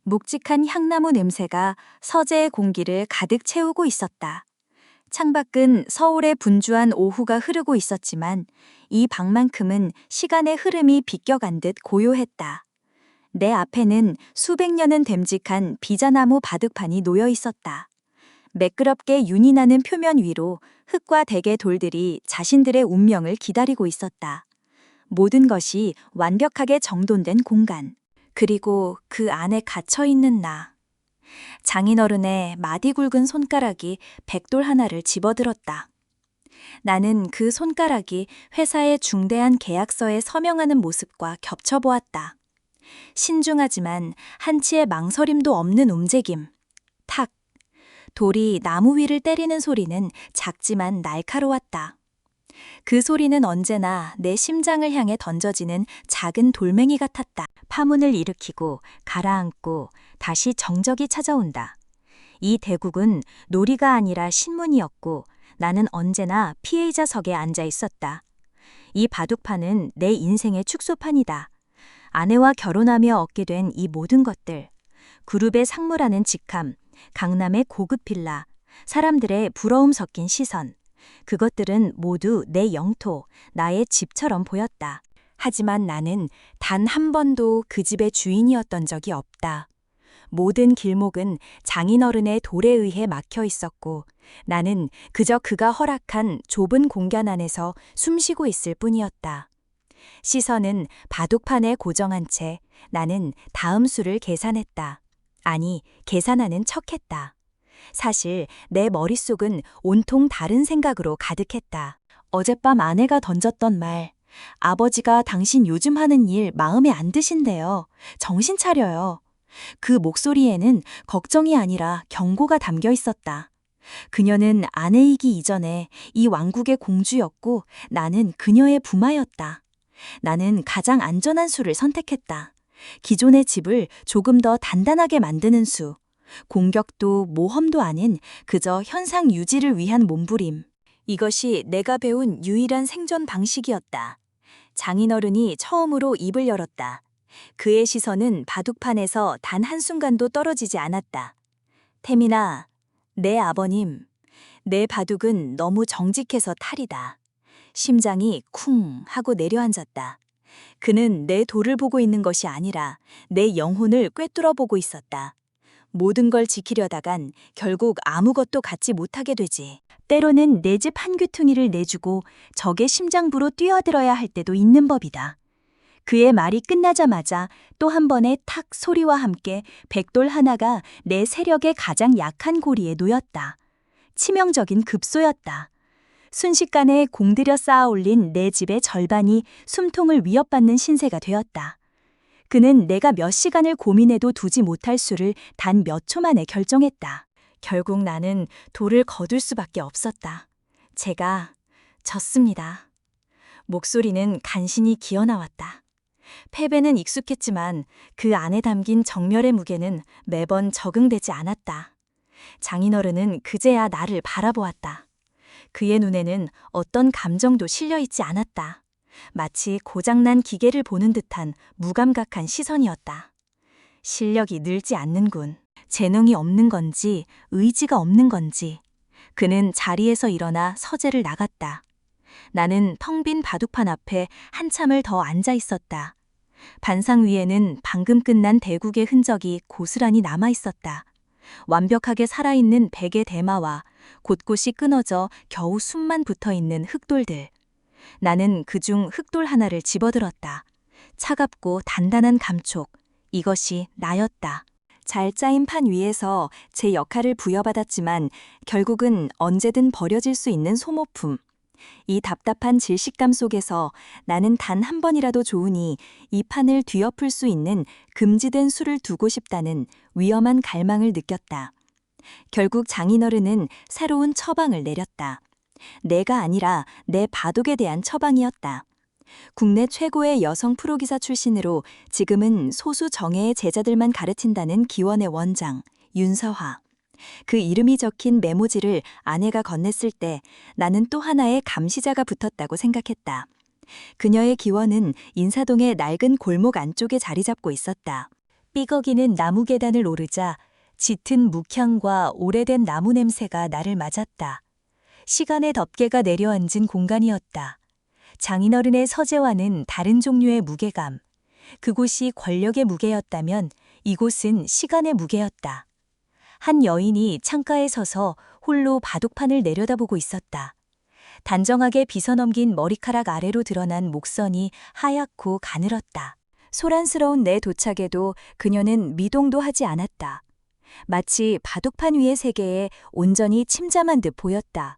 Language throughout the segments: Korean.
묵직한 향나무 냄새가 서재의 공기를 가득 채우고 있었다. 창밖은 서울의 분주한 오후가 흐르고 있었지만 이 방만큼은 시간의 흐름이 비껴간 듯 고요했다. 내 앞에는 수백 년은 됨직한 비자나무 바둑판이 놓여 있었다. 매끄럽게 윤이 나는 표면 위로 흙과 대게 돌들이 자신들의 운명을 기다리고 있었다. 모든 것이 완벽하게 정돈된 공간. 그리고 그 안에 갇혀있는 나. 장인어른의 마디 굵은 손가락이 백돌 하나를 집어들었다. 나는 그 손가락이 회사의 중대한 계약서에 서명하는 모습과 겹쳐보았다. 신중하지만 한치의 망설임도 없는 움직임. 탁! 돌이 나무 위를 때리는 소리는 작지만 날카로웠다. 그 소리는 언제나 내 심장을 향해 던져지는 작은 돌멩이 같았다. 파문을 일으키고 가라앉고 다시 정적이 찾아온다. 이 대국은 놀이가 아니라 신문이었고 나는 언제나 피해자석에 앉아 있었다. 이 바둑판은 내 인생의 축소판이다. 아내와 결혼하며 얻게 된 이 모든 것들, 그룹의 상무라는 직함, 강남의 고급 빌라, 사람들의 부러움 섞인 시선, 그것들은 모두 내 영토, 나의 집처럼 보였다. 하지만 나는 단 한 번도 그 집의 주인이었던 적이 없다. 모든 길목은 장인어른의 돌에 의해 막혀 있었고 나는 그저 그가 허락한 좁은 공간 안에서 숨쉬고 있을 뿐이었다. 시선은 바둑판에 고정한 채 나는 다음 수를 계산했다. 아니, 계산하는 척했다. 사실 내 머릿속은 온통 다른 생각으로 가득했다. 어젯밤 아내가 던졌던 말, 아버지가 당신 요즘 하는 일 마음에 안 드신대요. 정신 차려요. 그 목소리에는 걱정이 아니라 경고가 담겨 있었다. 그녀는 아내이기 이전에 이 왕국의 공주였고 나는 그녀의 부마였다. 나는 가장 안전한 수를 선택했다. 기존의 집을 조금 더 단단하게 만드는 수. 공격도 모험도 아닌 그저 현상 유지를 위한 몸부림. 이것이 내가 배운 유일한 생존 방식이었다. 장인어른이 처음으로 입을 열었다. 그의 시선은 바둑판에서 단 한순간도 떨어지지 않았다. 태민아, 내 아버님, 내 바둑은 너무 정직해서 탈이다. 심장이 쿵 하고 내려앉았다. 그는 내 돌을 보고 있는 것이 아니라 내 영혼을 꿰뚫어 보고 있었다. 모든 걸 지키려다간 결국 아무것도 갖지 못하게 되지. 때로는 내 집 한 귀퉁이를 내주고 적의 심장부로 뛰어들어야 할 때도 있는 법이다. 그의 말이 끝나자마자 또 한 번의 탁 소리와 함께 백돌 하나가 내 세력의 가장 약한 고리에 놓였다. 치명적인 급소였다. 순식간에 공들여 쌓아 올린 내 집의 절반이 숨통을 위협받는 신세가 되었다. 그는 내가 몇 시간을 고민해도 두지 못할 수를 단 몇 초 만에 결정했다. 결국 나는 돌을 거둘 수밖에 없었다. 제가 졌습니다. 목소리는 간신히 기어나왔다. 패배는 익숙했지만 그 안에 담긴 정멸의 무게는 매번 적응되지 않았다. 장인어른은 그제야 나를 바라보았다. 그의 눈에는 어떤 감정도 실려있지 않았다. 마치 고장난 기계를 보는 듯한 무감각한 시선이었다. 실력이 늘지 않는군. 재능이 없는 건지 의지가 없는 건지. 그는 자리에서 일어나 서재를 나갔다. 나는 텅 빈 바둑판 앞에 한참을 더 앉아 있었다. 반상 위에는 방금 끝난 대국의 흔적이 고스란히 남아 있었다. 완벽하게 살아있는 백의 대마와 곳곳이 끊어져 겨우 숨만 붙어있는 흙돌들. 나는 그중 흙돌 하나를 집어들었다. 차갑고 단단한 감촉, 이것이 나였다. 잘 짜인 판 위에서 제 역할을 부여받았지만 결국은 언제든 버려질 수 있는 소모품. 이 답답한 질식감 속에서 나는 단 한 번이라도 좋으니 이 판을 뒤엎을 수 있는 금지된 수를 두고 싶다는 위험한 갈망을 느꼈다. 결국 장인어른은 새로운 처방을 내렸다. 내가 아니라 내 바둑에 대한 처방이었다. 국내 최고의 여성 프로기사 출신으로 지금은 소수 정예의 제자들만 가르친다는 기원의 원장, 윤서화. 그 이름이 적힌 메모지를 아내가 건넸을 때 나는 또 하나의 감시자가 붙었다고 생각했다. 그녀의 기원은 인사동의 낡은 골목 안쪽에 자리 잡고 있었다. 삐걱이는 나무 계단을 오르자 짙은 묵향과 오래된 나무 냄새가 나를 맞았다. 시간의 덮개가 내려앉은 공간이었다. 장인어른의 서재와는 다른 종류의 무게감. 그곳이 권력의 무게였다면 이곳은 시간의 무게였다. 한 여인이 창가에 서서 홀로 바둑판을 내려다보고 있었다. 단정하게 빗어넘긴 머리카락 아래로 드러난 목선이 하얗고 가늘었다. 소란스러운 내 도착에도 그녀는 미동도 하지 않았다. 마치 바둑판 위의 세계에 온전히 침잠한 듯 보였다.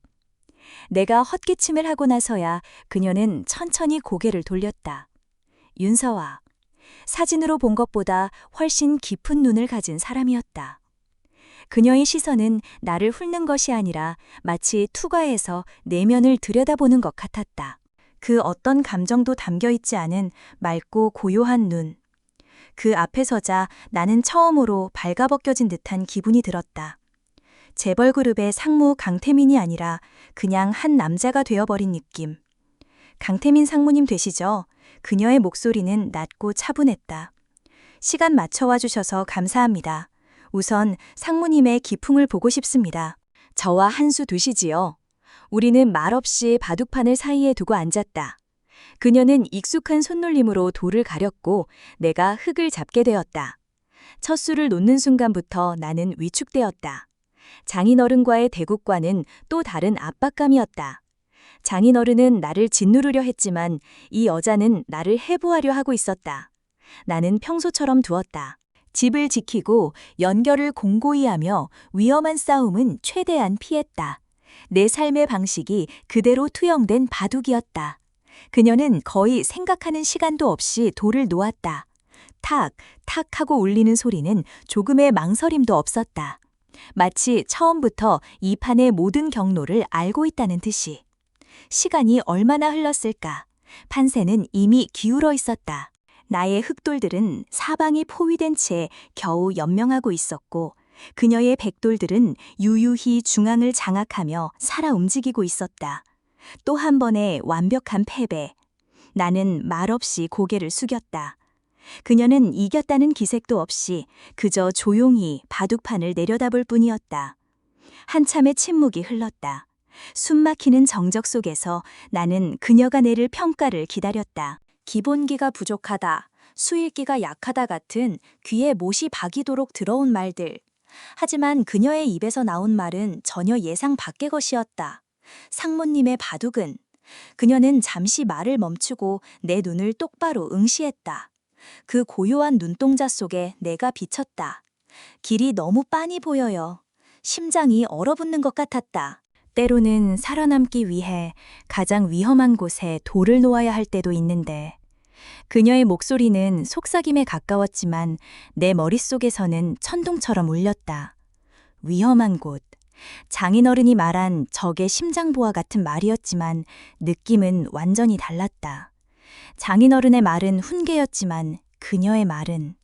내가 헛기침을 하고 나서야 그녀는 천천히 고개를 돌렸다. 윤서아. 사진으로 본 것보다 훨씬 깊은 눈을 가진 사람이었다. 그녀의 시선은 나를 훑는 것이 아니라 마치 투과해서 내면을 들여다보는 것 같았다. 그 어떤 감정도 담겨있지 않은 맑고 고요한 눈. 그 앞에 서자 나는 처음으로 발가벗겨진 듯한 기분이 들었다. 재벌그룹의 상무 강태민이 아니라 그냥 한 남자가 되어버린 느낌. 강태민 상무님 되시죠? 그녀의 목소리는 낮고 차분했다. 시간 맞춰와 주셔서 감사합니다. 우선 상무님의 기풍을 보고 싶습니다. 저와 한 수 두시지요. 우리는 말없이 바둑판을 사이에 두고 앉았다. 그녀는 익숙한 손놀림으로 돌을 가렸고 내가 흙을 잡게 되었다. 첫 수를 놓는 순간부터 나는 위축되었다. 장인어른과의 대국과는 또 다른 압박감이었다. 장인어른은 나를 짓누르려 했지만 이 여자는 나를 해부하려 하고 있었다. 나는 평소처럼 두었다. 집을 지키고 연결을 공고히 하며 위험한 싸움은 최대한 피했다. 내 삶의 방식이 그대로 투영된 바둑이었다. 그녀는 거의 생각하는 시간도 없이 돌을 놓았다. 탁, 탁 하고 울리는 소리는 조금의 망설임도 없었다. 마치 처음부터 이 판의 모든 경로를 알고 있다는 듯이. 시간이 얼마나 흘렀을까? 판세는 이미 기울어 있었다. 나의 흑돌들은 사방이 포위된 채 겨우 연명하고 있었고 그녀의 백돌들은 유유히 중앙을 장악하며 살아 움직이고 있었다. 또 한 번의 완벽한 패배. 나는 말없이 고개를 숙였다. 그녀는 이겼다는 기색도 없이 그저 조용히 바둑판을 내려다볼 뿐이었다. 한참의 침묵이 흘렀다. 숨막히는 정적 속에서 나는 그녀가 내릴 평가를 기다렸다. 기본기가 부족하다, 수일기가 약하다 같은 귀에 못이 박이도록 들어온 말들. 하지만 그녀의 입에서 나온 말은 전혀 예상 밖의 것이었다. 상무님의 바둑은. 그녀는 잠시 말을 멈추고 내 눈을 똑바로 응시했다. 그 고요한 눈동자 속에 내가 비쳤다. 길이 너무 빤히 보여요. 심장이 얼어붙는 것 같았다. 때로는 살아남기 위해 가장 위험한 곳에 돌을 놓아야 할 때도 있는데 그녀의 목소리는 속삭임에 가까웠지만 내 머릿속에서는 천둥처럼 울렸다. 위험한 곳. 장인어른이 말한 적의 심장보와 같은 말이었지만 느낌은 완전히 달랐다. 장인어른의 말은 훈계였지만 그녀의 말은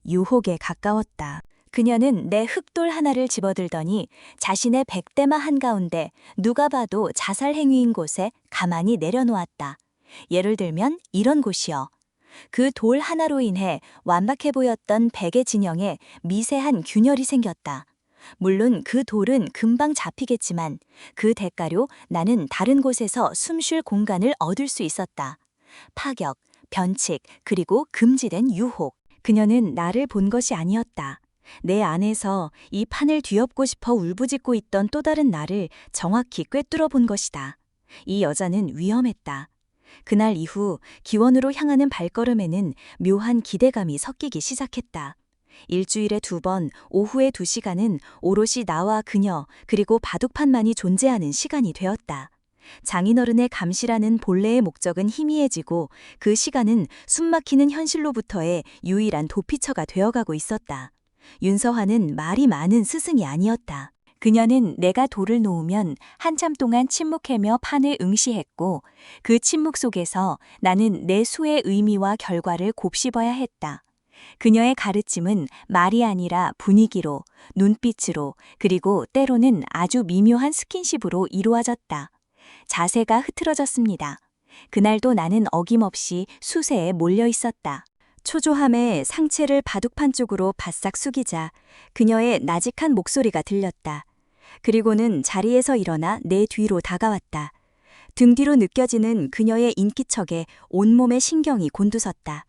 유혹에 가까웠다. 그녀는 내 흑돌 하나를 집어들더니 자신의 백대마 한가운데 누가 봐도 자살 행위인 곳에 가만히 내려놓았다. 예를 들면 이런 곳이요. 그 돌 하나로 인해 완박해 보였던 백의 진영에 미세한 균열이 생겼다. 물론 그 돌은 금방 잡히겠지만 그 대가로 나는 다른 곳에서 숨 쉴 공간을 얻을 수 있었다. 파격, 변칙, 그리고 금지된 유혹. 그녀는 나를 본 것이 아니었다. 내 안에서 이 판을 뒤엎고 싶어 울부짖고 있던 또 다른 나를 정확히 꿰뚫어 본 것이다. 이 여자는 위험했다. 그날 이후 기원으로 향하는 발걸음에는 묘한 기대감이 섞이기 시작했다. 일주일에 2번, 오후에 2시간은 오롯이 나와 그녀, 그리고 바둑판만이 존재하는 시간이 되었다. 장인어른의 감시라는 본래의 목적은 희미해지고 그 시간은 숨막히는 현실로부터의 유일한 도피처가 되어가고 있었다. 윤서화는 말이 많은 스승이 아니었다. 그녀는 내가 돌을 놓으면 한참 동안 침묵하며 판을 응시했고 그 침묵 속에서 나는 내 수의 의미와 결과를 곱씹어야 했다. 그녀의 가르침은 말이 아니라 분위기로, 눈빛으로, 그리고 때로는 아주 미묘한 스킨십으로 이루어졌다. 자세가 흐트러졌습니다. 그날도 나는 어김없이 수세에 몰려 있었다. 초조함에 상체를 바둑판 쪽으로 바싹 숙이자 그녀의 나직한 목소리가 들렸다. 그리고는 자리에서 일어나 내 뒤로 다가왔다. 등 뒤로 느껴지는 그녀의 인기척에 온몸의 신경이 곤두섰다.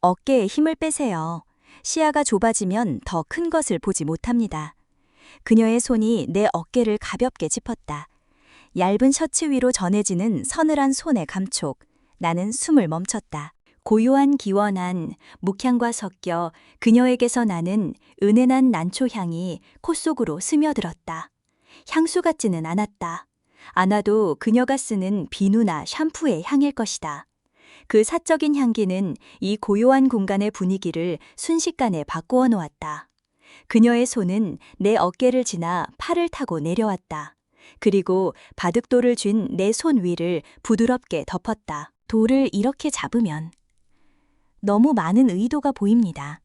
어깨에 힘을 빼세요. 시야가 좁아지면 더 큰 것을 보지 못합니다. 그녀의 손이 내 어깨를 가볍게 짚었다. 얇은 셔츠 위로 전해지는 서늘한 손의 감촉. 나는 숨을 멈췄다. 고요한 기원한 묵향과 섞여 그녀에게서 나는 은은한 난초향이 코 속으로 스며들었다. 향수 같지는 않았다. 않아도 그녀가 쓰는 비누나 샴푸의 향일 것이다. 그 사적인 향기는 이 고요한 공간의 분위기를 순식간에 바꾸어 놓았다. 그녀의 손은 내 어깨를 지나 팔을 타고 내려왔다. 그리고 바둑돌을 쥔 내 손 위를 부드럽게 덮었다. 돌을 이렇게 잡으면 너무 많은 의도가 보입니다.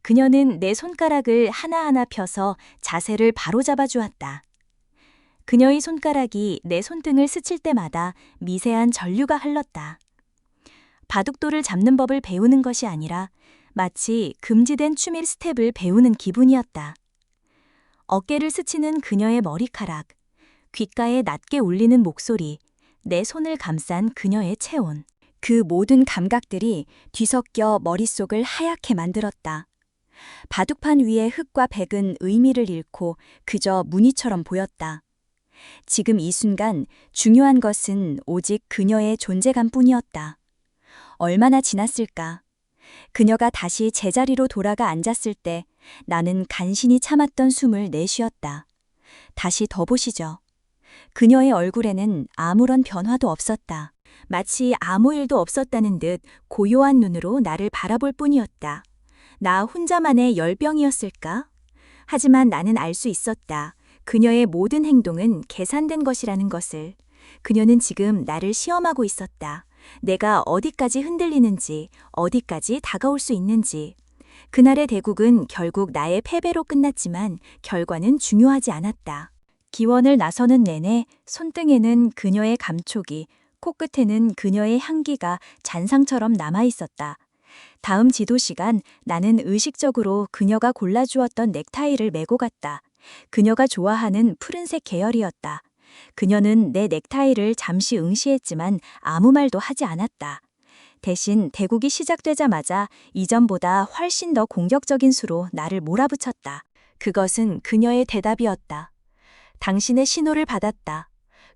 그녀는 내 손가락을 하나하나 펴서 자세를 바로잡아 주었다. 그녀의 손가락이 내 손등을 스칠 때마다 미세한 전류가 흘렀다. 바둑돌을 잡는 법을 배우는 것이 아니라 마치 금지된 춤의 스텝을 배우는 기분이었다. 어깨를 스치는 그녀의 머리카락, 귓가에 낮게 울리는 목소리, 내 손을 감싼 그녀의 체온. 그 모든 감각들이 뒤섞여 머릿속을 하얗게 만들었다. 바둑판 위의 흙과 백은 의미를 잃고 그저 무늬처럼 보였다. 지금 이 순간 중요한 것은 오직 그녀의 존재감뿐이었다. 얼마나 지났을까? 그녀가 다시 제자리로 돌아가 앉았을 때 나는 간신히 참았던 숨을 내쉬었다. 다시 더 보시죠. 그녀의 얼굴에는 아무런 변화도 없었다. 마치 아무 일도 없었다는 듯 고요한 눈으로 나를 바라볼 뿐이었다. 나 혼자만의 열병이었을까? 하지만 나는 알 수 있었다. 그녀의 모든 행동은 계산된 것이라는 것을. 그녀는 지금 나를 시험하고 있었다. 내가 어디까지 흔들리는지, 어디까지 다가올 수 있는지. 그날의 대국은 결국 나의 패배로 끝났지만 결과는 중요하지 않았다. 기원을 나서는 내내 손등에는 그녀의 감촉이, 코끝에는 그녀의 향기가 잔상처럼 남아있었다. 다음 지도 시간 나는 의식적으로 그녀가 골라주었던 넥타이를 메고 갔다. 그녀가 좋아하는 푸른색 계열이었다. 그녀는 내 넥타이를 잠시 응시했지만 아무 말도 하지 않았다. 대신 대국이 시작되자마자 이전보다 훨씬 더 공격적인 수로 나를 몰아붙였다. 그것은 그녀의 대답이었다. 당신의 신호를 받았다.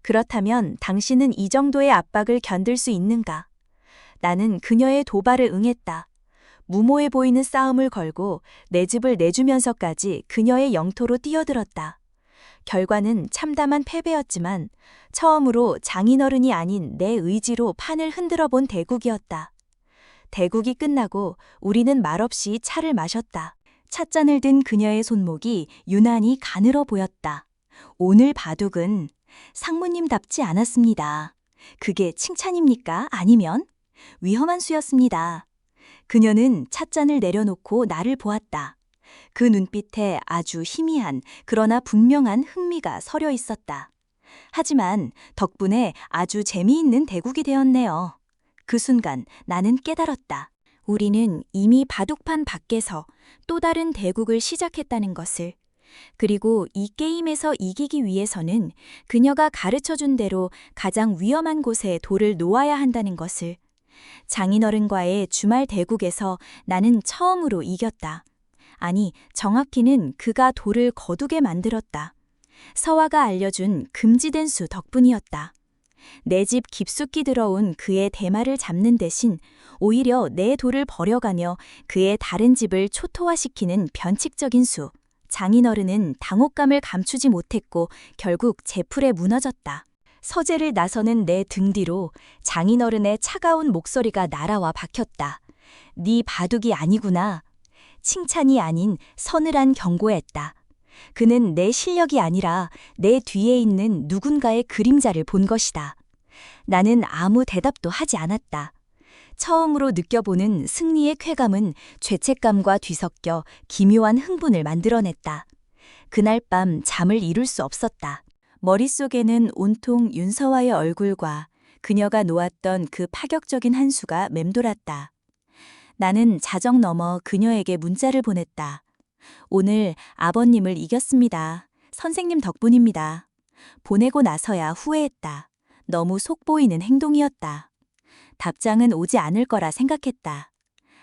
그렇다면 당신은 이 정도의 압박을 견딜 수 있는가? 나는 그녀의 도발을 응했다. 무모해 보이는 싸움을 걸고 내 집을 내주면서까지 그녀의 영토로 뛰어들었다. 결과는 참담한 패배였지만 처음으로 장인어른이 아닌 내 의지로 판을 흔들어 본 대국이었다. 대국이 끝나고 우리는 말없이 차를 마셨다. 찻잔을 든 그녀의 손목이 유난히 가늘어 보였다. 오늘 바둑은 상무님답지 않았습니다. 그게 칭찬입니까? 아니면? 위험한 수였습니다. 그녀는 찻잔을 내려놓고 나를 보았다. 그 눈빛에 아주 희미한 그러나 분명한 흥미가 서려 있었다. 하지만 덕분에 아주 재미있는 대국이 되었네요. 그 순간 나는 깨달았다. 우리는 이미 바둑판 밖에서 또 다른 대국을 시작했다는 것을. 그리고 이 게임에서 이기기 위해서는 그녀가 가르쳐준 대로 가장 위험한 곳에 돌을 놓아야 한다는 것을. 장인어른과의 주말 대국에서 나는 처음으로 이겼다. 아니, 정확히는 그가 돌을 거두게 만들었다. 서화가 알려준 금지된 수 덕분이었다. 내 집 깊숙이 들어온 그의 대마를 잡는 대신 오히려 내 돌을 버려가며 그의 다른 집을 초토화시키는 변칙적인 수. 장인어른은 당혹감을 감추지 못했고 결국 제풀에 무너졌다. 서재를 나서는 내 등 뒤로 장인어른의 차가운 목소리가 날아와 박혔다. 네 바둑이 아니구나. 칭찬이 아닌 서늘한 경고였다. 그는 내 실력이 아니라 내 뒤에 있는 누군가의 그림자를 본 것이다. 나는 아무 대답도 하지 않았다. 처음으로 느껴보는 승리의 쾌감은 죄책감과 뒤섞여 기묘한 흥분을 만들어냈다. 그날 밤 잠을 이룰 수 없었다. 머릿속에는 온통 윤서와의 얼굴과 그녀가 놓았던 그 파격적인 한 수가 맴돌았다. 나는 자정 넘어 그녀에게 문자를 보냈다. 오늘 아버님을 이겼습니다. 선생님 덕분입니다. 보내고 나서야 후회했다. 너무 속보이는 행동이었다. 답장은 오지 않을 거라 생각했다.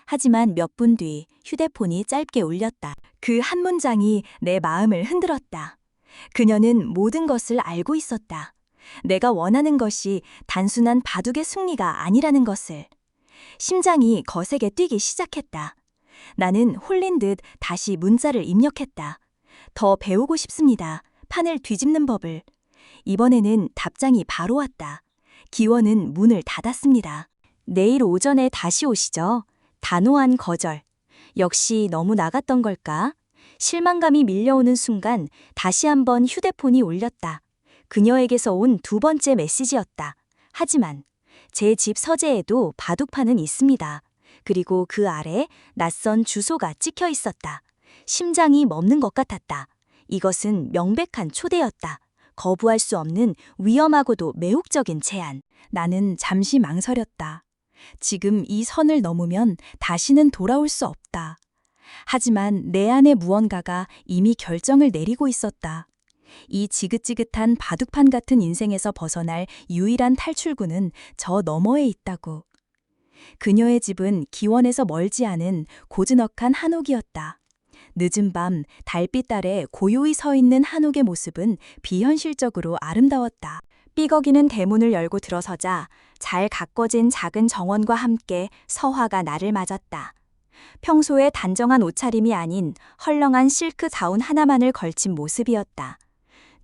하지만 몇 분 뒤 휴대폰이 짧게 울렸다. 그 한 문장이 내 마음을 흔들었다. 그녀는 모든 것을 알고 있었다. 내가 원하는 것이 단순한 바둑의 승리가 아니라는 것을. 심장이 거세게 뛰기 시작했다. 나는 홀린 듯 다시 문자를 입력했다. 더 배우고 싶습니다. 판을 뒤집는 법을. 이번에는 답장이 바로 왔다. 기원은 문을 닫았습니다. 내일 오전에 다시 오시죠. 단호한 거절. 역시 너무 나갔던 걸까? 실망감이 밀려오는 순간 다시 한번 휴대폰이 울렸다. 그녀에게서 온 두 번째 메시지였다. 하지만 제 집 서재에도 바둑판은 있습니다. 그리고 그 아래 낯선 주소가 찍혀 있었다. 심장이 멎는 것 같았다. 이것은 명백한 초대였다. 거부할 수 없는 위험하고도 매혹적인 제안. 나는 잠시 망설였다. 지금 이 선을 넘으면 다시는 돌아올 수 없다. 하지만 내 안의 무언가가 이미 결정을 내리고 있었다. 이 지긋지긋한 바둑판 같은 인생에서 벗어날 유일한 탈출구는 저 너머에 있다고. 그녀의 집은 기원에서 멀지 않은 고즈넉한 한옥이었다. 늦은 밤 달빛 아래 고요히 서 있는 한옥의 모습은 비현실적으로 아름다웠다. 삐걱이는 대문을 열고 들어서자 잘 가꿔진 작은 정원과 함께 서화가 나를 맞았다. 평소의 단정한 옷차림이 아닌 헐렁한 실크 가운 하나만을 걸친 모습이었다.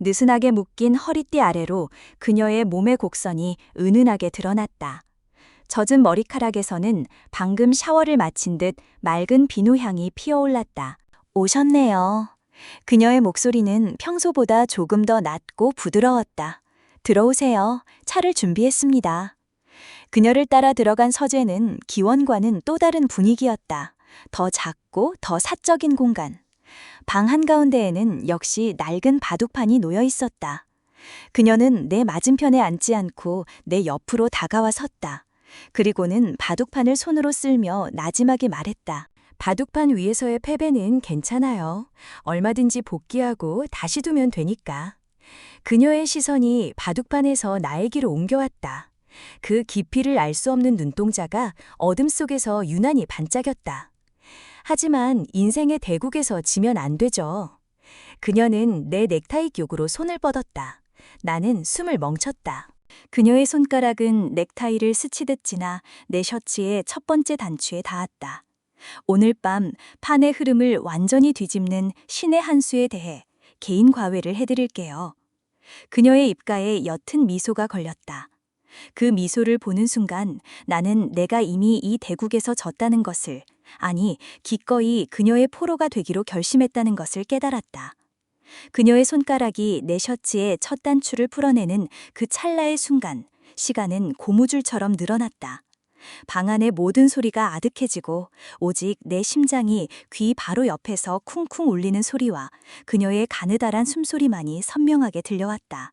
느슨하게 묶인 허리띠 아래로 그녀의 몸의 곡선이 은은하게 드러났다. 젖은 머리카락에서는 방금 샤워를 마친 듯 맑은 비누향이 피어올랐다. 오셨네요. 그녀의 목소리는 평소보다 조금 더 낮고 부드러웠다. 들어오세요. 차를 준비했습니다. 그녀를 따라 들어간 서재는 기원과는 또 다른 분위기였다. 더 작고 더 사적인 공간. 방 한가운데에는 역시 낡은 바둑판이 놓여 있었다. 그녀는 내 맞은편에 앉지 않고 내 옆으로 다가와 섰다. 그리고는 바둑판을 손으로 쓸며 나지막이 말했다. 바둑판 위에서의 패배는 괜찮아요. 얼마든지 복귀하고 다시 두면 되니까. 그녀의 시선이 바둑판에서 나에게로 옮겨왔다. 그 깊이를 알 수 없는 눈동자가 어둠 속에서 유난히 반짝였다. 하지만 인생의 대국에서 지면 안 되죠. 그녀는 내 넥타이 격으로 손을 뻗었다. 나는 숨을 멈췄다. 그녀의 손가락은 넥타이를 스치듯 지나 내 셔츠의 첫 번째 단추에 닿았다. 오늘 밤 판의 흐름을 완전히 뒤집는 신의 한 수에 대해 개인 과외를 해드릴게요. 그녀의 입가에 옅은 미소가 걸렸다. 그 미소를 보는 순간 나는 내가 이미 이 대국에서 졌다는 것을, 아니 기꺼이 그녀의 포로가 되기로 결심했다는 것을 깨달았다. 그녀의 손가락이 내 셔츠의 첫 단추를 풀어내는 그 찰나의 순간 시간은 고무줄처럼 늘어났다. 방 안의 모든 소리가 아득해지고 오직 내 심장이 귀 바로 옆에서 쿵쿵 울리는 소리와 그녀의 가느다란 숨소리만이 선명하게 들려왔다.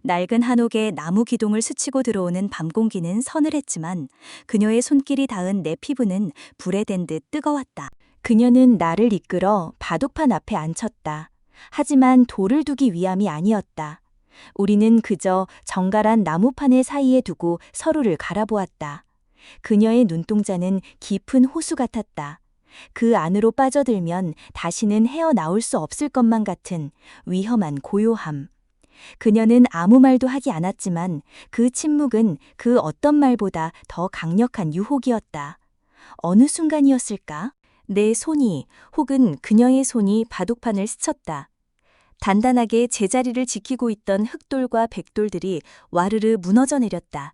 낡은 한옥에 나무 기둥을 스치고 들어오는 밤 공기는 서늘했지만 그녀의 손길이 닿은 내 피부는 불에 댄 듯 뜨거웠다. 그녀는 나를 이끌어 바둑판 앞에 앉혔다. 하지만 돌을 두기 위함이 아니었다. 우리는 그저 정갈한 나무판을 사이에 두고 서로를 갈아보았다. 그녀의 눈동자는 깊은 호수 같았다. 그 안으로 빠져들면 다시는 헤어나올 수 없을 것만 같은 위험한 고요함. 그녀는 아무 말도 하지 않았지만 그 침묵은 그 어떤 말보다 더 강력한 유혹이었다. 어느 순간이었을까? 내 손이 혹은 그녀의 손이 바둑판을 스쳤다. 단단하게 제자리를 지키고 있던 흑돌과 백돌들이 와르르 무너져 내렸다.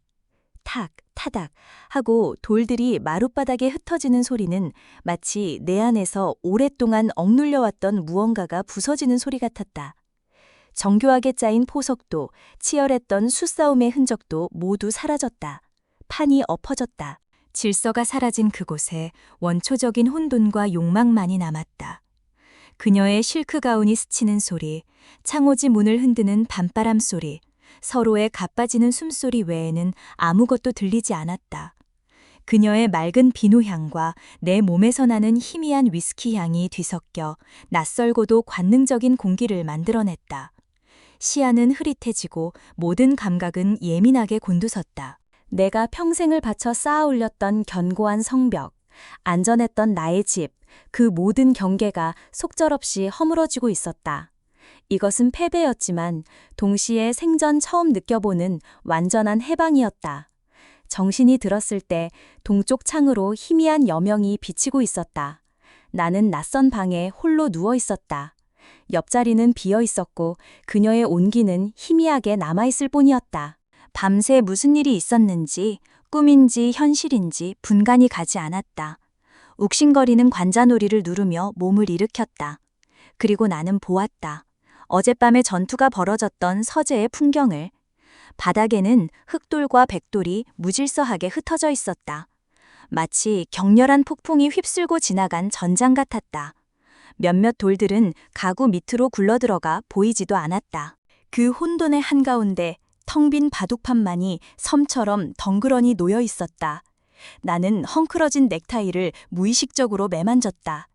탁, 타닥 하고 돌들이 마룻바닥에 흩어지는 소리는 마치 내 안에서 오랫동안 억눌려왔던 무언가가 부서지는 소리 같았다. 정교하게 짜인 포석도 치열했던 수싸움의 흔적도 모두 사라졌다. 판이 엎어졌다. 질서가 사라진 그곳에 원초적인 혼돈과 욕망만이 남았다. 그녀의 실크 가운이 스치는 소리, 창호지 문을 흔드는 밤바람 소리, 서로의 가빠지는 숨소리 외에는 아무것도 들리지 않았다. 그녀의 맑은 비누 향과 내 몸에서 나는 희미한 위스키 향이 뒤섞여 낯설고도 관능적인 공기를 만들어냈다. 시야는 흐릿해지고 모든 감각은 예민하게 곤두섰다. 내가 평생을 바쳐 쌓아 올렸던 견고한 성벽, 안전했던 나의 집, 그 모든 경계가 속절없이 허물어지고 있었다. 이것은 패배였지만 동시에 생전 처음 느껴보는 완전한 해방이었다. 정신이 들었을 때 동쪽 창으로 희미한 여명이 비치고 있었다. 나는 낯선 방에 홀로 누워 있었다. 옆자리는 비어 있었고 그녀의 온기는 희미하게 남아있을 뿐이었다. 밤새 무슨 일이 있었는지 꿈인지 현실인지 분간이 가지 않았다. 욱신거리는 관자놀이를 누르며 몸을 일으켰다. 그리고 나는 보았다. 어젯밤에 전투가 벌어졌던 서재의 풍경을. 바닥에는 흑돌과 백돌이 무질서하게 흩어져 있었다. 마치 격렬한 폭풍이 휩쓸고 지나간 전장 같았다. 몇몇 돌들은 가구 밑으로 굴러들어가 보이지도 않았다. 그 혼돈의 한가운데 텅 빈 바둑판만이 섬처럼 덩그러니 놓여 있었다. 나는 헝클어진 넥타이를 무의식적으로 매만졌다.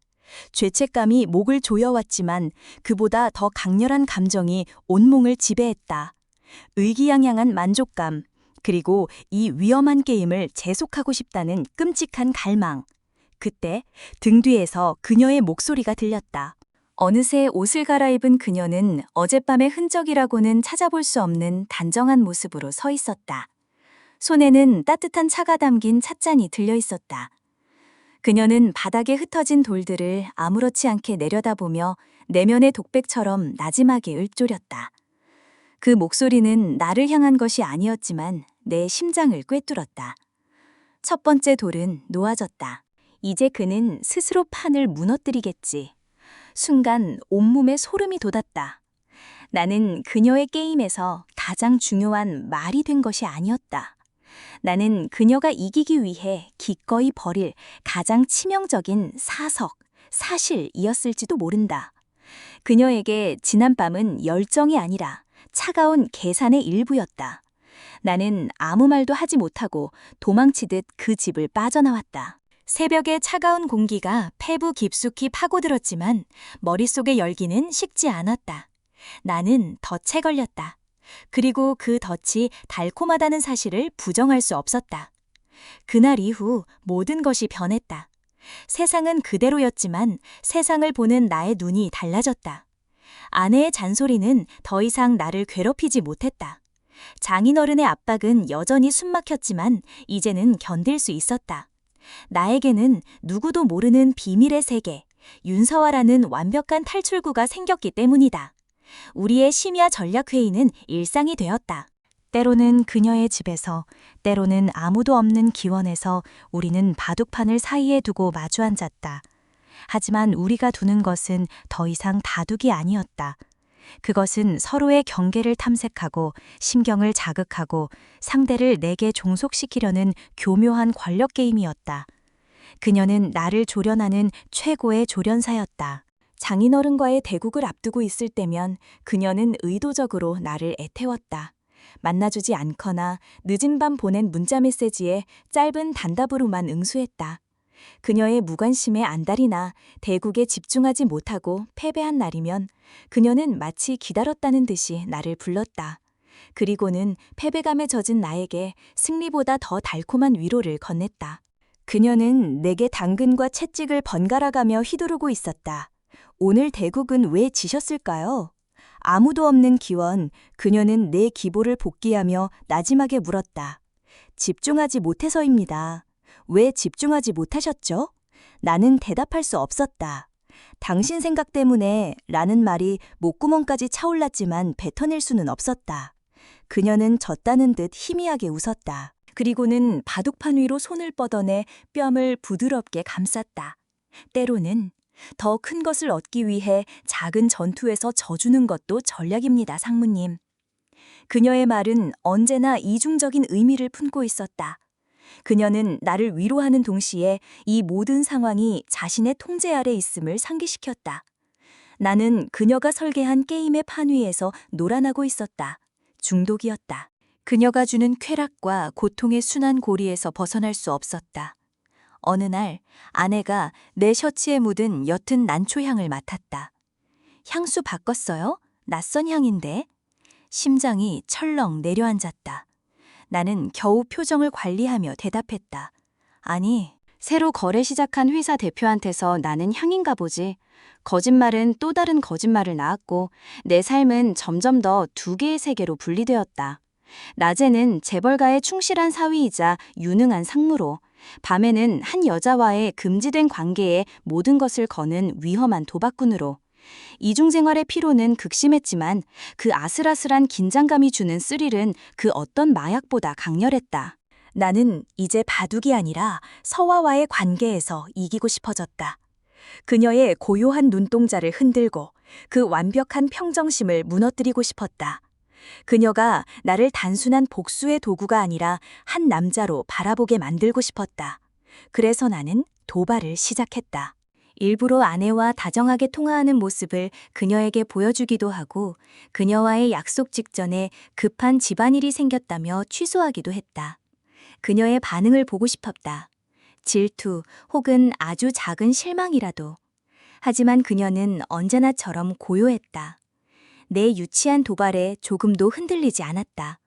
죄책감이 목을 조여왔지만 그보다 더 강렬한 감정이 온몸을 지배했다. 의기양양한 만족감, 그리고 이 위험한 게임을 재속하고 싶다는 끔찍한 갈망. 그때 등 뒤에서 그녀의 목소리가 들렸다. 어느새 옷을 갈아입은 그녀는 어젯밤의 흔적이라고는 찾아볼 수 없는 단정한 모습으로 서 있었다. 손에는 따뜻한 차가 담긴 찻잔이 들려 있었다. 그녀는 바닥에 흩어진 돌들을 아무렇지 않게 내려다보며 내면의 독백처럼 나지막이 읊조렸다. 그 목소리는 나를 향한 것이 아니었지만 내 심장을 꿰뚫었다. 첫 번째 돌은 놓아졌다. 이제 그는 스스로 판을 무너뜨리겠지. 순간 온몸에 소름이 돋았다. 나는 그녀의 게임에서 가장 중요한 말이 된 것이 아니었다. 나는 그녀가 이기기 위해 기꺼이 버릴 가장 치명적인 사실이었을지도 모른다. 그녀에게 지난밤은 열정이 아니라 차가운 계산의 일부였다. 나는 아무 말도 하지 못하고 도망치듯 그 집을 빠져나왔다. 새벽의 차가운 공기가 폐부 깊숙이 파고들었지만 머릿속의 열기는 식지 않았다. 나는 덫에 걸렸다. 그리고 그 덫이 달콤하다는 사실을 부정할 수 없었다. 그날 이후 모든 것이 변했다. 세상은 그대로였지만 세상을 보는 나의 눈이 달라졌다. 아내의 잔소리는 더 이상 나를 괴롭히지 못했다. 장인어른의 압박은 여전히 숨막혔지만 이제는 견딜 수 있었다. 나에게는 누구도 모르는 비밀의 세계, 윤서화라는 완벽한 탈출구가 생겼기 때문이다. 우리의 심야 전략회의는 일상이 되었다. 때로는 그녀의 집에서, 때로는 아무도 없는 기원에서 우리는 바둑판을 사이에 두고 마주 앉았다. 하지만 우리가 두는 것은 더 이상 다둑이 아니었다. 그것은 서로의 경계를 탐색하고 심경을 자극하고 상대를 내게 종속시키려는 교묘한 권력 게임이었다. 그녀는 나를 조련하는 최고의 조련사였다. 장인어른과의 대국을 앞두고 있을 때면 그녀는 의도적으로 나를 애태웠다. 만나주지 않거나 늦은 밤 보낸 문자 메시지에 짧은 단답으로만 응수했다. 그녀의 무관심에 안달이나 대국에 집중하지 못하고 패배한 날이면 그녀는 마치 기다렸다는 듯이 나를 불렀다. 그리고는 패배감에 젖은 나에게 승리보다 더 달콤한 위로를 건넸다. 그녀는 내게 당근과 채찍을 번갈아가며 휘두르고 있었다. 오늘 대국은 왜 지셨을까요? 아무도 없는 기원, 그녀는 내 기보를 복귀하며 나지막에 물었다. 집중하지 못해서입니다. 왜 집중하지 못하셨죠? 나는 대답할 수 없었다. 당신 생각 때문에 라는 말이 목구멍까지 차올랐지만 뱉어낼 수는 없었다. 그녀는 졌다는 듯 희미하게 웃었다. 그리고는 바둑판 위로 손을 뻗어내 뺨을 부드럽게 감쌌다. 때로는 더 큰 것을 얻기 위해 작은 전투에서 져주는 것도 전략입니다, 상무님. 그녀의 말은 언제나 이중적인 의미를 품고 있었다. 그녀는 나를 위로하는 동시에 이 모든 상황이 자신의 통제 아래 있음을 상기시켰다. 나는 그녀가 설계한 게임의 판 위에서 놀아나고 있었다. 중독이었다. 그녀가 주는 쾌락과 고통의 순환 고리에서 벗어날 수 없었다. 어느 날 아내가 내 셔츠에 묻은 옅은 난초향을 맡았다. 향수 바꿨어요? 낯선 향인데? 심장이 철렁 내려앉았다. 나는 겨우 표정을 관리하며 대답했다. 아니, 새로 거래 시작한 회사 대표한테서 나는 향인가 보지. 거짓말은 또 다른 거짓말을 낳았고 내 삶은 점점 더 두 개의 세계로 분리되었다. 낮에는 재벌가의 충실한 사위이자 유능한 상무로, 밤에는 한 여자와의 금지된 관계에 모든 것을 거는 위험한 도박꾼으로. 이중생활의 피로는 극심했지만 그 아슬아슬한 긴장감이 주는 스릴은 그 어떤 마약보다 강렬했다. 나는 이제 바둑이 아니라 서화와의 관계에서 이기고 싶어졌다. 그녀의 고요한 눈동자를 흔들고 그 완벽한 평정심을 무너뜨리고 싶었다. 그녀가 나를 단순한 복수의 도구가 아니라 한 남자로 바라보게 만들고 싶었다. 그래서 나는 도발을 시작했다. 일부러 아내와 다정하게 통화하는 모습을 그녀에게 보여주기도 하고 그녀와의 약속 직전에 급한 집안일이 생겼다며 취소하기도 했다. 그녀의 반응을 보고 싶었다. 질투 혹은 아주 작은 실망이라도. 하지만 그녀는 언제나처럼 고요했다. 내 유치한 도발에 조금도 흔들리지 않았다.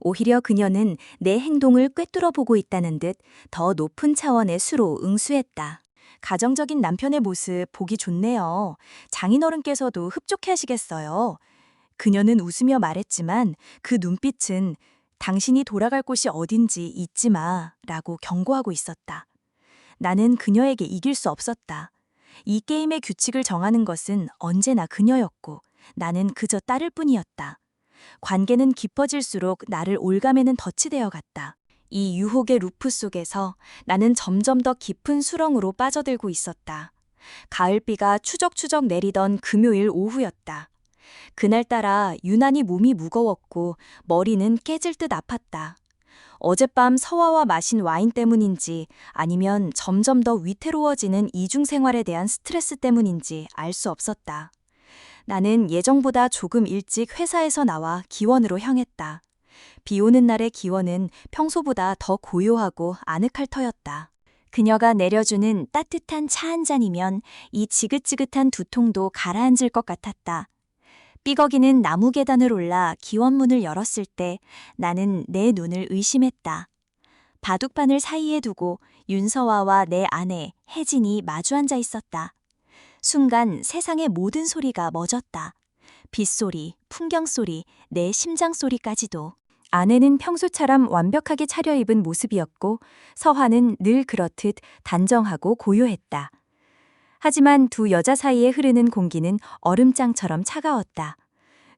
오히려 그녀는 내 행동을 꿰뚫어 보고 있다는 듯 더 높은 차원의 수로 응수했다. 가정적인 남편의 모습 보기 좋네요. 장인어른께서도 흡족해 하시겠어요. 그녀는 웃으며 말했지만 그 눈빛은 당신이 돌아갈 곳이 어딘지 잊지 마 라고 경고하고 있었다. 나는 그녀에게 이길 수 없었다. 이 게임의 규칙을 정하는 것은 언제나 그녀였고 나는 그저 따를 뿐이었다. 관계는 깊어질수록 나를 올가매는 덫이 되어 갔다. 이 유혹의 루프 속에서 나는 점점 더 깊은 수렁으로 빠져들고 있었다. 가을비가 추적추적 내리던 금요일 오후였다. 그날따라 유난히 몸이 무거웠고 머리는 깨질 듯 아팠다. 어젯밤 서화와 마신 와인 때문인지 아니면 점점 더 위태로워지는 이중생활에 대한 스트레스 때문인지 알 수 없었다. 나는 예정보다 조금 일찍 회사에서 나와 기원으로 향했다. 비 오는 날의 기원은 평소보다 더 고요하고 아늑할 터였다. 그녀가 내려주는 따뜻한 차 한 잔이면 이 지긋지긋한 두통도 가라앉을 것 같았다. 삐걱이는 나무 계단을 올라 기원문을 열었을 때 나는 내 눈을 의심했다. 바둑판을 사이에 두고 윤서화와 내 아내 혜진이 마주 앉아 있었다. 순간 세상의 모든 소리가 멎었다. 빗소리, 풍경소리, 내 심장소리까지도. 아내는 평소처럼 완벽하게 차려입은 모습이었고 서화는 늘 그렇듯 단정하고 고요했다. 하지만 두 여자 사이에 흐르는 공기는 얼음장처럼 차가웠다.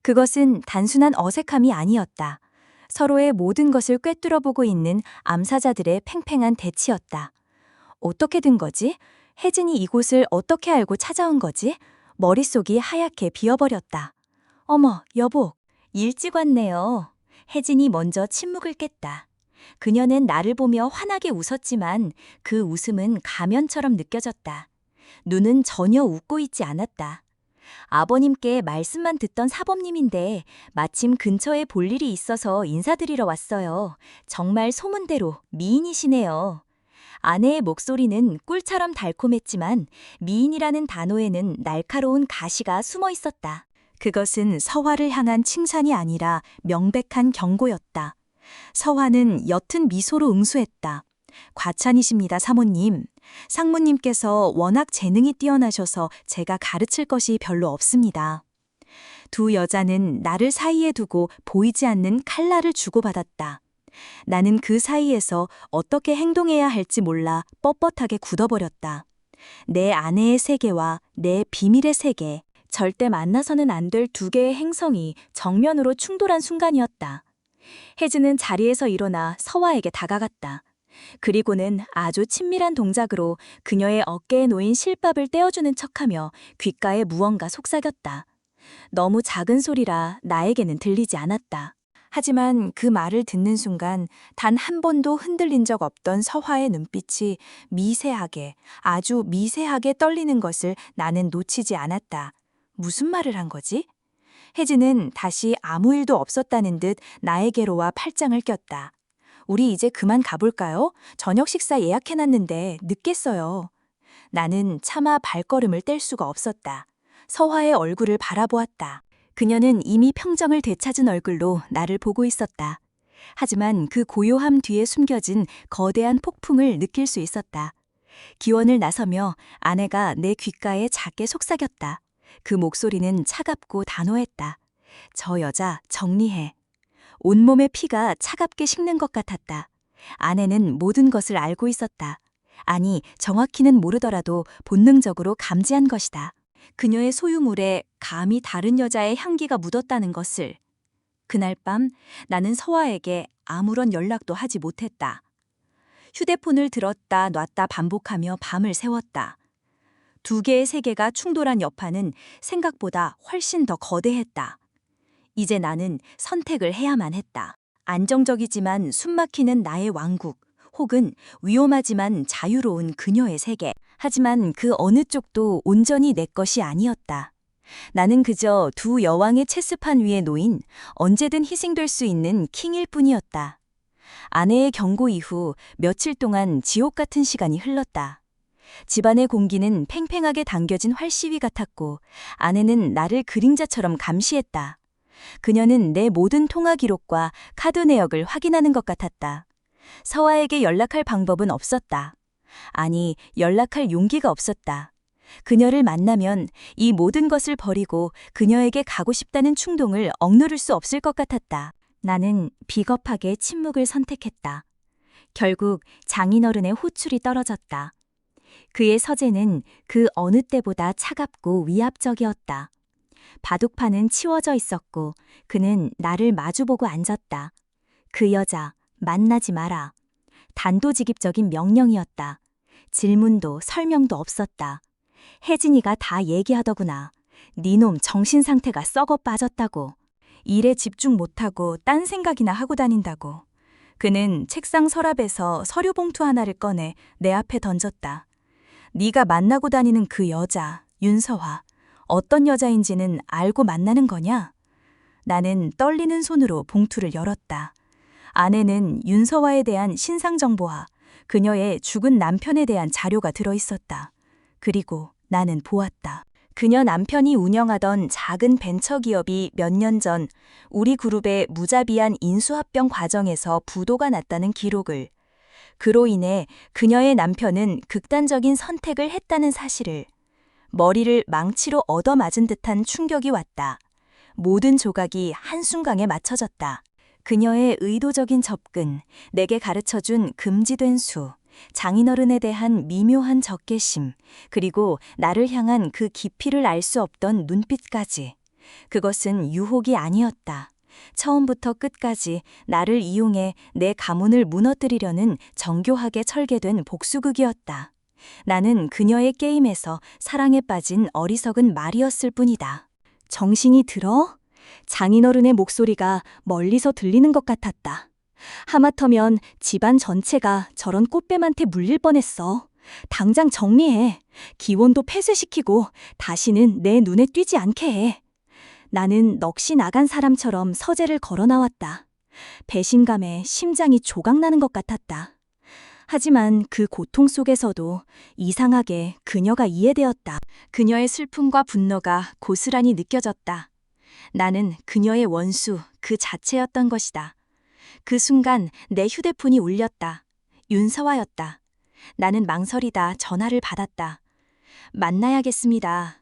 그것은 단순한 어색함이 아니었다. 서로의 모든 것을 꿰뚫어보고 있는 암사자들의 팽팽한 대치였다. 어떻게 된 거지? 혜진이 이곳을 어떻게 알고 찾아온 거지? 머릿속이 하얗게 비어버렸다. 어머, 여보, 일찍 왔네요. 혜진이 먼저 침묵을 깼다. 그녀는 나를 보며 환하게 웃었지만 그 웃음은 가면처럼 느껴졌다. 눈은 전혀 웃고 있지 않았다. 아버님께 말씀만 듣던 사범님인데 마침 근처에 볼 일이 있어서 인사드리러 왔어요. 정말 소문대로 미인이시네요. 아내의 목소리는 꿀처럼 달콤했지만 미인이라는 단어에는 날카로운 가시가 숨어 있었다. 그것은 서화를 향한 칭찬이 아니라 명백한 경고였다. 서화는 옅은 미소로 응수했다. 과찬이십니다, 사모님. 상무님께서 워낙 재능이 뛰어나셔서 제가 가르칠 것이 별로 없습니다. 두 여자는 나를 사이에 두고 보이지 않는 칼날을 주고받았다. 나는 그 사이에서 어떻게 행동해야 할지 몰라 뻣뻣하게 굳어버렸다. 내 아내의 세계와 내 비밀의 세계, 절대 만나서는 안 될 두 개의 행성이 정면으로 충돌한 순간이었다. 혜진은 자리에서 일어나 서화에게 다가갔다. 그리고는 아주 친밀한 동작으로 그녀의 어깨에 놓인 실밥을 떼어주는 척하며 귓가에 무언가 속삭였다. 너무 작은 소리라 나에게는 들리지 않았다. 하지만 그 말을 듣는 순간 단 한 번도 흔들린 적 없던 서화의 눈빛이 미세하게, 아주 미세하게 떨리는 것을 나는 놓치지 않았다. 무슨 말을 한 거지? 혜진은 다시 아무 일도 없었다는 듯 나에게로 와 팔짱을 꼈다. 우리 이제 그만 가볼까요? 저녁 식사 예약해놨는데 늦겠어요. 나는 차마 발걸음을 뗄 수가 없었다. 서화의 얼굴을 바라보았다. 그녀는 이미 평정을 되찾은 얼굴로 나를 보고 있었다. 하지만 그 고요함 뒤에 숨겨진 거대한 폭풍을 느낄 수 있었다. 기원을 나서며 아내가 내 귓가에 작게 속삭였다. 그 목소리는 차갑고 단호했다. 저 여자 정리해. 온몸의 피가 차갑게 식는 것 같았다. 아내는 모든 것을 알고 있었다. 아니, 정확히는 모르더라도 본능적으로 감지한 것이다. 그녀의 소유물에 감히 다른 여자의 향기가 묻었다는 것을. 그날 밤 나는 서화에게 아무런 연락도 하지 못했다. 휴대폰을 들었다 놨다 반복하며 밤을 새웠다. 두 개의 세계가 충돌한 여파는 생각보다 훨씬 더 거대했다. 이제 나는 선택을 해야만 했다. 안정적이지만 숨막히는 나의 왕국, 혹은 위험하지만 자유로운 그녀의 세계. 하지만 그 어느 쪽도 온전히 내 것이 아니었다. 나는 그저 두 여왕의 체스판 위에 놓인 언제든 희생될 수 있는 킹일 뿐이었다. 아내의 경고 이후 며칠 동안 지옥 같은 시간이 흘렀다. 집안의 공기는 팽팽하게 당겨진 활시위 같았고 아내는 나를 그림자처럼 감시했다. 그녀는 내 모든 통화 기록과 카드 내역을 확인하는 것 같았다. 서화에게 연락할 방법은 없었다. 아니, 연락할 용기가 없었다. 그녀를 만나면 이 모든 것을 버리고 그녀에게 가고 싶다는 충동을 억누를 수 없을 것 같았다. 나는 비겁하게 침묵을 선택했다. 결국 장인어른의 호출이 떨어졌다. 그의 서재는 그 어느 때보다 차갑고 위압적이었다. 바둑판은 치워져 있었고 그는 나를 마주보고 앉았다. 그 여자, 만나지 마라. 단도직입적인 명령이었다. 질문도 설명도 없었다. 혜진이가 다 얘기하더구나. 니놈 정신 상태가 썩어 빠졌다고. 일에 집중 못하고 딴 생각이나 하고 다닌다고. 그는 책상 서랍에서 서류 봉투 하나를 꺼내 내 앞에 던졌다. 네가 만나고 다니는 그 여자, 윤서화. 어떤 여자인지는 알고 만나는 거냐? 나는 떨리는 손으로 봉투를 열었다. 안에는 윤서화에 대한 신상 정보와 그녀의 죽은 남편에 대한 자료가 들어있었다. 그리고 나는 보았다. 그녀 남편이 운영하던 작은 벤처 기업이 몇 년 전 우리 그룹의 무자비한 인수합병 과정에서 부도가 났다는 기록을. 그로 인해 그녀의 남편은 극단적인 선택을 했다는 사실을. 머리를 망치로 얻어맞은 듯한 충격이 왔다. 모든 조각이 한순간에 맞춰졌다. 그녀의 의도적인 접근, 내게 가르쳐준 금지된 수, 장인어른에 대한 미묘한 적개심, 그리고 나를 향한 그 깊이를 알 수 없던 눈빛까지. 그것은 유혹이 아니었다. 처음부터 끝까지 나를 이용해 내 가문을 무너뜨리려는 정교하게 설계된 복수극이었다. 나는 그녀의 게임에서 사랑에 빠진 어리석은 말이었을 뿐이다. 정신이 들어? 장인어른의 목소리가 멀리서 들리는 것 같았다. 하마터면 집안 전체가 저런 꽃뱀한테 물릴 뻔했어. 당장 정리해. 기원도 폐쇄시키고 다시는 내 눈에 띄지 않게 해. 나는 넋이 나간 사람처럼 서재를 걸어 나왔다. 배신감에 심장이 조각나는 것 같았다. 하지만 그 고통 속에서도 이상하게 그녀가 이해되었다. 그녀의 슬픔과 분노가 고스란히 느껴졌다. 나는 그녀의 원수 그 자체였던 것이다. 그 순간 내 휴대폰이 울렸다. 윤서화였다. 나는 망설이다 전화를 받았다. 만나야겠습니다.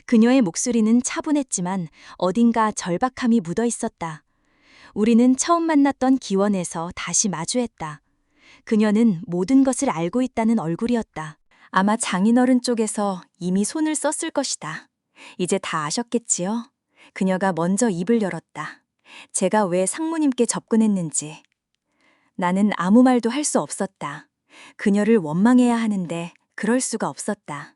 그녀의 목소리는 차분했지만 어딘가 절박함이 묻어 있었다. 우리는 처음 만났던 기원에서 다시 마주했다. 그녀는 모든 것을 알고 있다는 얼굴이었다. 아마 장인어른 쪽에서 이미 손을 썼을 것이다. 이제 다 아셨겠지요? 그녀가 먼저 입을 열었다. 제가 왜 상무님께 접근했는지. 나는 아무 말도 할 수 없었다. 그녀를 원망해야 하는데 그럴 수가 없었다.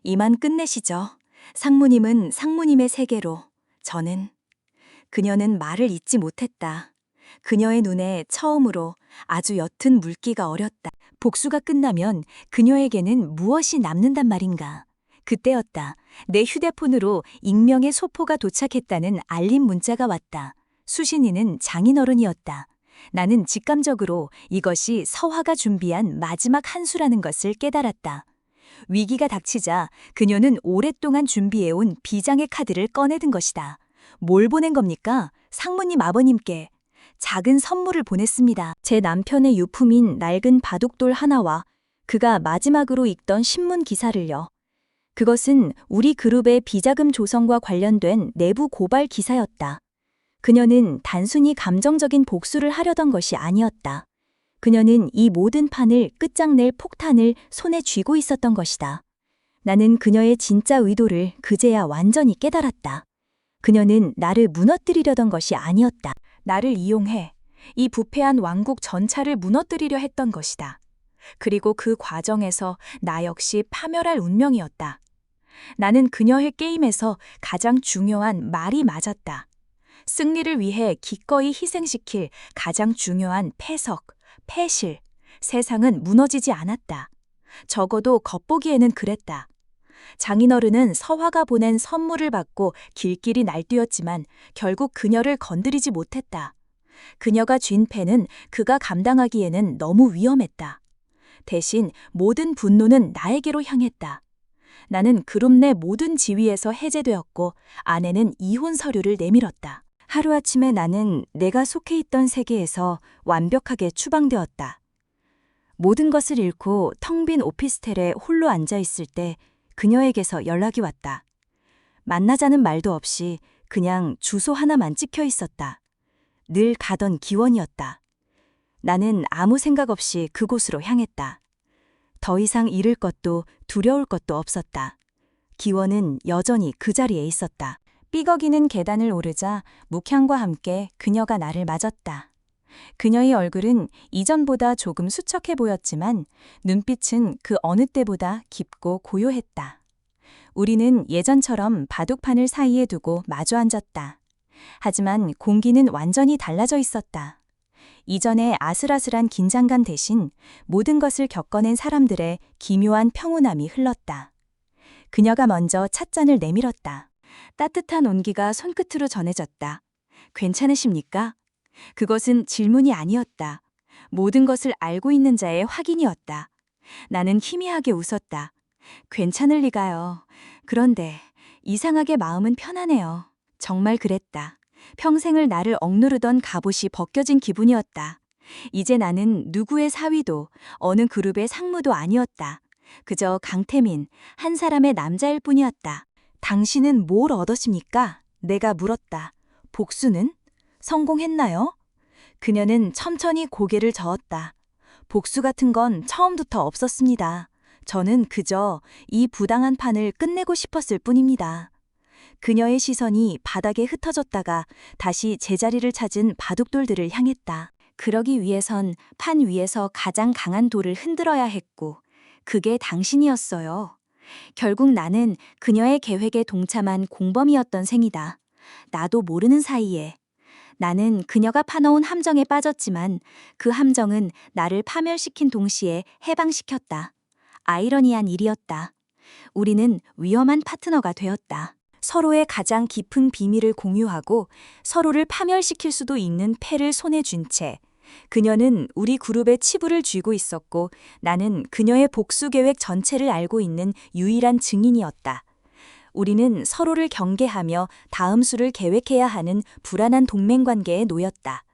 이만 끝내시죠. 상무님은 상무님의 세계로, 저는. 그녀는 말을 잇지 못했다. 그녀의 눈에 처음으로 아주 옅은 물기가 어렸다. 복수가 끝나면 그녀에게는 무엇이 남는단 말인가. 그때였다. 내 휴대폰으로 익명의 소포가 도착했다는 알림 문자가 왔다. 수신인은 장인어른이었다. 나는 직감적으로 이것이 서화가 준비한 마지막 한 수라는 것을 깨달았다. 위기가 닥치자 그녀는 오랫동안 준비해온 비장의 카드를 꺼내든 것이다. 뭘 보낸 겁니까? 상무님 아버님께. 작은 선물을 보냈습니다. 제 남편의 유품인 낡은 바둑돌 하나와 그가 마지막으로 읽던 신문 기사를요. 그것은 우리 그룹의 비자금 조성과 관련된 내부 고발 기사였다. 그녀는 단순히 감정적인 복수를 하려던 것이 아니었다. 그녀는 이 모든 판을 끝장낼 폭탄을 손에 쥐고 있었던 것이다. 나는 그녀의 진짜 의도를 그제야 완전히 깨달았다. 그녀는 나를 무너뜨리려던 것이 아니었다. 나를 이용해 이 부패한 왕국 전차를 무너뜨리려 했던 것이다. 그리고 그 과정에서 나 역시 파멸할 운명이었다. 나는 그녀의 게임에서 가장 중요한 말이 맞았다. 승리를 위해 기꺼이 희생시킬 가장 중요한 패석, 패실. 세상은 무너지지 않았다. 적어도 겉보기에는 그랬다. 장인어른은 서화가 보낸 선물을 받고 길길이 날뛰었지만 결국 그녀를 건드리지 못했다. 그녀가 쥔 패는 그가 감당하기에는 너무 위험했다. 대신 모든 분노는 나에게로 향했다. 나는 그룹 내 모든 지위에서 해제되었고 아내는 이혼 서류를 내밀었다. 하루아침에 나는 내가 속해 있던 세계에서 완벽하게 추방되었다. 모든 것을 잃고 텅 빈 오피스텔에 홀로 앉아 있을 때 그녀에게서 연락이 왔다. 만나자는 말도 없이 그냥 주소 하나만 찍혀 있었다. 늘 가던 기원이었다. 나는 아무 생각 없이 그곳으로 향했다. 더 이상 잃을 것도 두려울 것도 없었다. 기원은 여전히 그 자리에 있었다. 삐걱이는 계단을 오르자 묵향과 함께 그녀가 나를 맞았다. 그녀의 얼굴은 이전보다 조금 수척해 보였지만 눈빛은 그 어느 때보다 깊고 고요했다. 우리는 예전처럼 바둑판을 사이에 두고 마주 앉았다. 하지만 공기는 완전히 달라져 있었다. 이전의 아슬아슬한 긴장감 대신 모든 것을 겪어낸 사람들의 기묘한 평온함이 흘렀다. 그녀가 먼저 찻잔을 내밀었다. 따뜻한 온기가 손끝으로 전해졌다. 괜찮으십니까? 그것은 질문이 아니었다. 모든 것을 알고 있는 자의 확인이었다. 나는 희미하게 웃었다. 괜찮을 리가요. 그런데 이상하게 마음은 편하네요. 정말 그랬다. 평생을 나를 억누르던 갑옷이 벗겨진 기분이었다. 이제 나는 누구의 사위도 어느 그룹의 상무도 아니었다. 그저 강태민, 한 사람의 남자일 뿐이었다. 당신은 뭘 얻었습니까? 내가 물었다. 복수는? 성공했나요? 그녀는 천천히 고개를 저었다. 복수 같은 건 처음부터 없었습니다. 저는 그저 이 부당한 판을 끝내고 싶었을 뿐입니다. 그녀의 시선이 바닥에 흩어졌다가 다시 제자리를 찾은 바둑돌들을 향했다. 그러기 위해선 판 위에서 가장 강한 돌을 흔들어야 했고, 그게 당신이었어요. 결국 나는 그녀의 계획에 동참한 공범이었던 셈이다. 나도 모르는 사이에. 나는 그녀가 파놓은 함정에 빠졌지만 그 함정은 나를 파멸시킨 동시에 해방시켰다. 아이러니한 일이었다. 우리는 위험한 파트너가 되었다. 서로의 가장 깊은 비밀을 공유하고 서로를 파멸시킬 수도 있는 패를 손에 쥔 채 그녀는 우리 그룹의 치부를 쥐고 있었고 나는 그녀의 복수 계획 전체를 알고 있는 유일한 증인이었다. 우리는 서로를 경계하며 다음 수를 계획해야 하는 불안한 동맹 관계에 놓였다.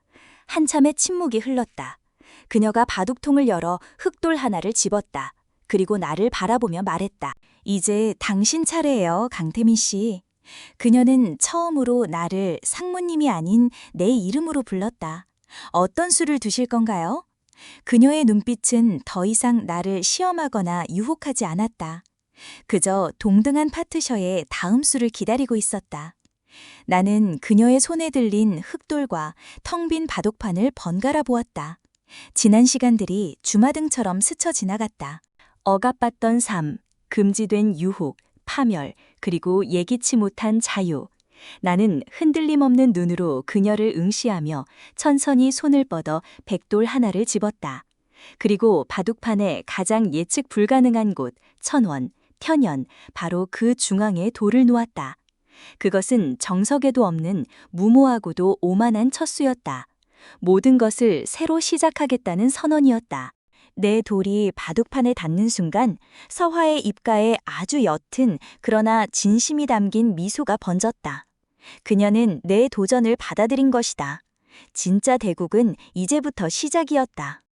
한참의 침묵이 흘렀다. 그녀가 바둑통을 열어 흑돌 하나를 집었다. 그리고 나를 바라보며 말했다. 이제 당신 차례예요, 강태민 씨. 그녀는 처음으로 나를 상무님이 아닌 내 이름으로 불렀다. 어떤 수를 두실 건가요? 그녀의 눈빛은 더 이상 나를 시험하거나 유혹하지 않았다. 그저 동등한 파트셔의 다음 수를 기다리고 있었다. 나는 그녀의 손에 들린 흑돌과 텅 빈 바둑판을 번갈아 보았다. 지난 시간들이 주마등처럼 스쳐 지나갔다. 억압받던 삶, 금지된 유혹, 파멸, 그리고 예기치 못한 자유. 나는 흔들림 없는 눈으로 그녀를 응시하며 천천히 손을 뻗어 백돌 하나를 집었다. 그리고 바둑판의 가장 예측 불가능한 곳, 천원, 편연, 바로 그 중앙에 돌을 놓았다. 그것은 정석에도 없는 무모하고도 오만한 첫수였다. 모든 것을 새로 시작하겠다는 선언이었다. 내 돌이 바둑판에 닿는 순간 서화의 입가에 아주 옅은 그러나 진심이 담긴 미소가 번졌다. 그녀는 내 도전을 받아들인 것이다. 진짜 대국은 이제부터 시작이었다.